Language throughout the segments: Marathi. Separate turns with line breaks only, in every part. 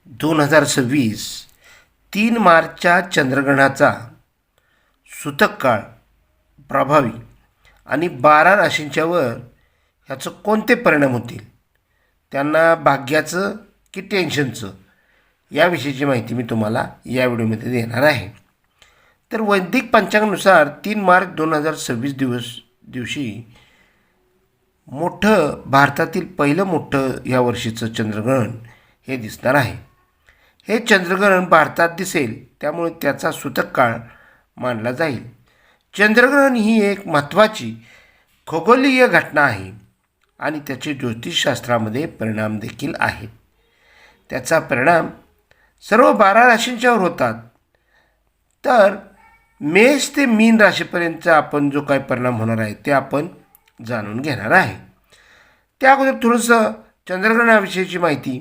2026 3 मार्चच्या चंद्रग्रहणाचा सूतक काळ प्रभावी आणि 12 राशींच्यावर ह्याचं कोणते परिणाम होतील, त्यांना भाग्याचं की टेन्शनचं, याविषयीची माहिती मी तुम्हाला या व्हिडिओमध्ये देणार आहे. तर वैदिक पंचांगानुसार 3 मार्च 2026 दिवशी मोठं भारतातील पहिलं मोठं या वर्षीचं चंद्रग्रहण हे दिसणार आहे. हे चंद्रग्रहण भारतात दिसेल, त्यामुळे त्याचा सूतक काळ मानला जाईल. चंद्रग्रहण ही एक महत्त्वाची खगोलीय घटना आहे आणि त्याचे ज्योतिषशास्त्रामध्ये परिणाम देखील आहेत. त्याचा परिणाम सर्व 12 राशींच्यावर होतात. तर मेष ते मीन राशीपर्यंतचा आपण जो काही परिणाम होणार आहे ते आपण जाणून घेणार आहे. त्या अगोदर थोडंसं चंद्रग्रहणाविषयीची माहिती,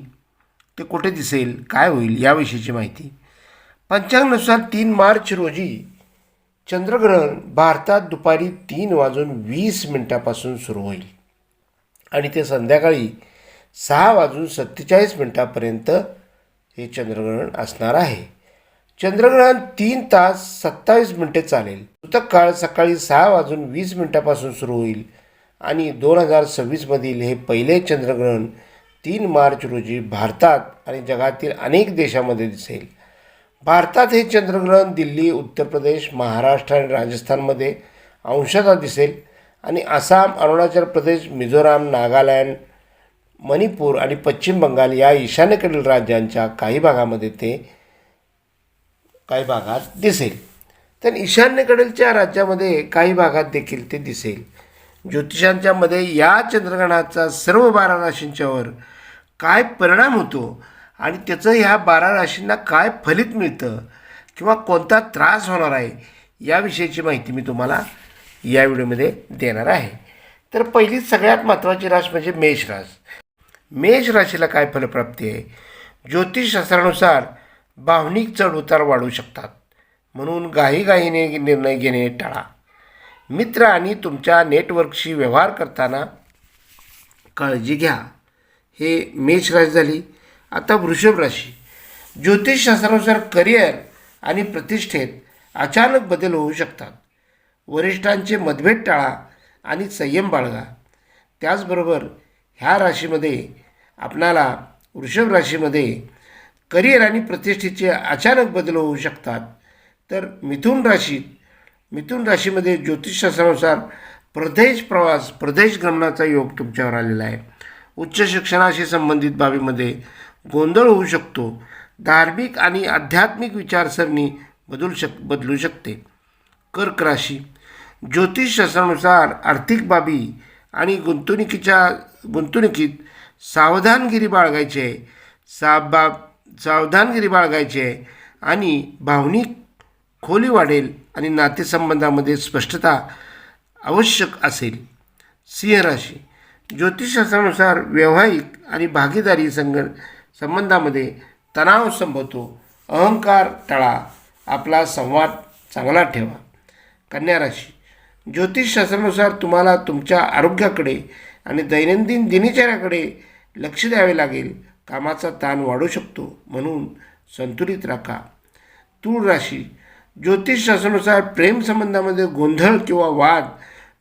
ते कुठे दिसेल, काय होईल याविषयीची माहिती. पंचांगानुसार 3 मार्च रोजी चंद्रग्रहण भारतात दुपारी 3:20 सुरू होईल आणि ते संध्याकाळी 6:47 हे चंद्रग्रहण असणार आहे. चंद्रग्रहण 3 तास 27 चालेल. सूतक काळ सकाळी 6:20 सुरू होईल आणि 2026मधील हे पहिले चंद्रग्रहण 3 मार्च रोजी भारतात आणि जगातील अनेक देशांमध्ये दिसेल. भारतात हे चंद्रग्रहण दिल्ली, उत्तर प्रदेश, महाराष्ट्र आणि राजस्थानमध्ये अंशतः दिसेल आणि आसाम, अरुणाचल प्रदेश, मिझोराम, नागालँड, मणिपूर आणि पश्चिम बंगाल या ईशान्येकडील राज्यांच्या काही भागात दिसेल. तर ईशान्येकडीलच्या राज्यामध्ये काही भागात देखील ते दिसेल. ज्योतिषांच्या मध्ये या चंद्रग्रहणाचा सर्व 12 राशींच्यावर काय परिणाम होतो आणि त्याचं ह्या 12 राशींना काय फलित मिळतं किंवा कोणता त्रास होणार आहे याविषयीची माहिती मी तुम्हाला या व्हिडिओमध्ये देणार आहे. तर पहिली सगळ्यात महत्त्वाची राशी म्हणजे मेष राशी. मेष राशीला काय फलप्राप्ती आहे? ज्योतिषशास्त्रानुसार भावनिक चढउतार वाढू शकतात, म्हणून घाईघाईने निर्णय घेणे टाळा. मित्र आणि तुमच्या नेटवर्कशी व्यवहार करताना काळजी घ्या. हे मेष राशी झाली. आता वृषभ राशी. ज्योतिषशास्त्रानुसार करिअर आणि प्रतिष्ठेत अचानक बदल होऊ शकतात. वरिष्ठांचे मतभेद टाळा आणि संयम बाळगा. त्याचबरोबर ह्या राशीमध्ये आपणाला वृषभ राशीमध्ये करिअर आणि प्रतिष्ठेचे अचानक बदल होऊ शकतात. तर मिथुन राशीमध्ये ज्योतिषशास्त्रानुसार प्रदेश गमनाचा योग तुमच्यावर आलेला आहे. उच्च शिक्षणाशी संबंधित बाबीमध्ये गोंधळ होऊ शकतो. धार्मिक आणि आध्यात्मिक विचारसरणी बदलू शकते. कर्क राशी. ज्योतिषशास्त्रानुसार आर्थिक बाबी आणि गुंतवणुकीत सावधानगिरी बाळगायची आहे आणि भावनिक खोली वाढेल आणि नातेसंबंधामध्ये स्पष्टता आवश्यक असेल. सिंह राशी. ज्योतिषशास्त्रानुसार वैवाहिक आणि भागीदारी संबंधामध्ये तणाव संभवतो. अहंकार टाळा. आपला संवाद चांगला ठेवा. कन्या राशी. ज्योतिषशास्त्रानुसार तुम्हाला तुमच्या आरोग्याकडे आणि दैनंदिन दिनचर्याकडे लक्ष द्यावे लागेल. कामाचा ताण वाढू शकतो, म्हणून संतुलित राखा. तूळ राशी. ज्योतिषशास्त्रानुसार प्रेमसंबंधामध्ये गोंधळ किंवा वाद,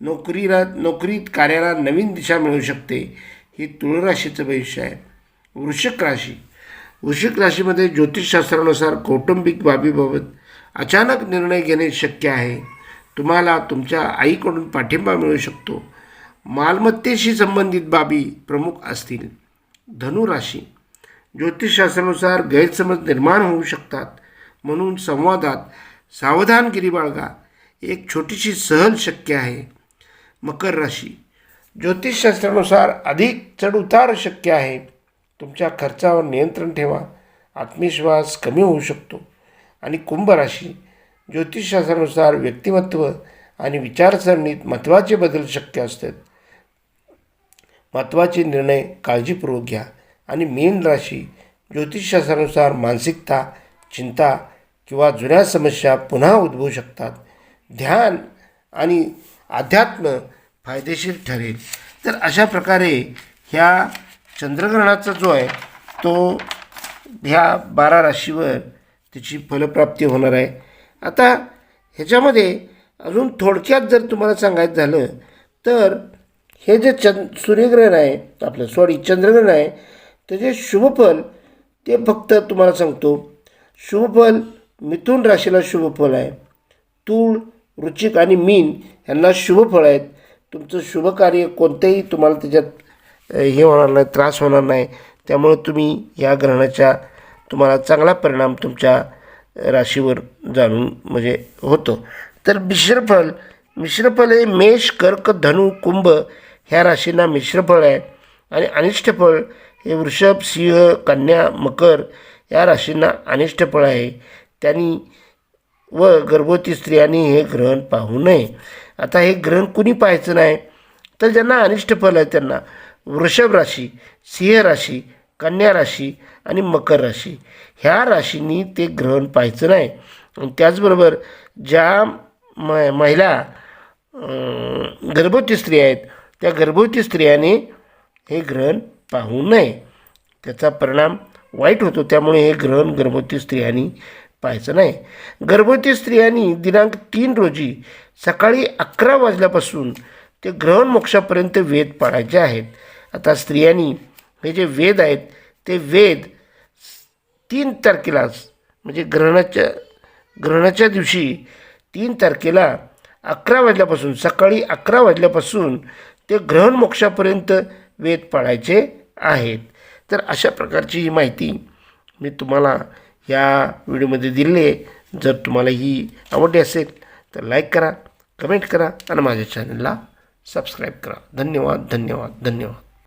नोकरीत कार्याला नवीन दिशा मिळू शकते. ही तूळ राशीचं भविष्य आहे. वृश्चिक राशीमध्ये ज्योतिषशास्त्रानुसार कौटुंबिक बाबीबाबत अचानक निर्णय घेणे शक्य आहे. तुम्हाला तुमच्या आईकडून पाठिंबा मिळू शकतो. मालमत्तेशी संबंधित बाबी प्रमुख असतील. धनु राशी. ज्योतिषशास्त्रानुसार गैरसमज निर्माण होऊ शकतात, म्हणून संवादात सावधानगिरी बाळगा. एक छोटीशी सहल शक्य आहे. मकर राशी. ज्योतिषशास्त्रानुसार अधिक चढउतार शक्य आहे. तुमच्या खर्चावर नियंत्रण ठेवा. आत्मविश्वास कमी होऊ शकतो. आणि कुंभ राशी. ज्योतिषशास्त्रानुसार व्यक्तिमत्व आणि विचारसरणीत महत्त्वाचे बदल शक्य असतात. महत्त्वाचे निर्णय काळजीपूर्वक घ्या. आणि मीन राशी. ज्योतिषशास्त्रानुसार मानसिकता, चिंता किंवा जुन्या समस्या पुन्हा उद्भवू शकतात. ध्यान आणि अध्यात्म फायदेशीर ठरेल. तर अशा प्रकारे ह्या चंद्रग्रहणाचा जो आहे तो ह्या 12 राशीवर त्याची फलप्राप्ती होणार आहे. आता ह्याच्यामध्ये अजून थोडक्यात जर तुम्हाला सांगायचं झालं तर हे जे सूर्यग्रहण आहे आपलं चंद्रग्रहण आहे त्याचे शुभफल ते फक्त तुम्हाला सांगतो. शुभफल मिथुन राशीला शुभफल आहे. तूळ, वृश्चिक आणि मीन यांना शुभफळ आहेत. तुमचं शुभ कार्य कोणतेही तुम्हाला त्याच्यात हे होणार नाही, त्रास होणार नाही. त्यामुळे तुम्ही या ग्रहणाचा तुम्हाला चांगला परिणाम तुमच्या राशीवर जाणून म्हणजे होतो. तर मिश्रफल हे मेष, कर्क, धनु, कुंभ ह्या राशींना मिश्रफळ आहे. आणि अनिष्टफळ हे वृषभ, सिंह, कन्या, मकर या राशींना अनिष्टफळ आहे. त्यांनी व गर्भवती स्त्रियांनी हे ग्रहण पाहू नये. आता हे ग्रहण कुणी पाहायचं नाही तर ज्यांना अनिष्ट फल आहे त्यांना वृषभ राशी, सिंह राशी, कन्या राशी आणि मकर राशी ह्या राशींनी ते ग्रहण पाहायचं नाही. आणि त्याचबरोबर ज्या महिला गर्भवती स्त्रिया आहेत त्या गर्भवती स्त्रियाने हे ग्रहण पाहू नये. त्याचा परिणाम वाईट होतो. त्यामुळे हे ग्रहण गर्भवती स्त्रियांनी पाहायचं नाही. गर्भवती स्त्रियांनी दिनांक 3 रोजी सकाळी 11 वाजल्यापासून ते ग्रहण मोक्षापर्यंत वेद पाळायचे आहेत. आता स्त्रियांनी हे जे वेद आहेत ते वेद 3 तारखेलाच म्हणजे ग्रहणाच्या दिवशी 3 तारखेला 11 वाजल्यापासून सकाळी 11 वाजल्यापासून ते ग्रहण मोक्षापर्यंत वेद पाळायचे आहेत. तर अशा प्रकारची ही माहिती मी तुम्हाला या व्हिडिओमध्ये दिली आहे. जर तुम्हाला ही आवडली असेल तर लाईक करा, कमेंट करा आणि माझ्या चॅनलला सबस्क्राईब करा. धन्यवाद.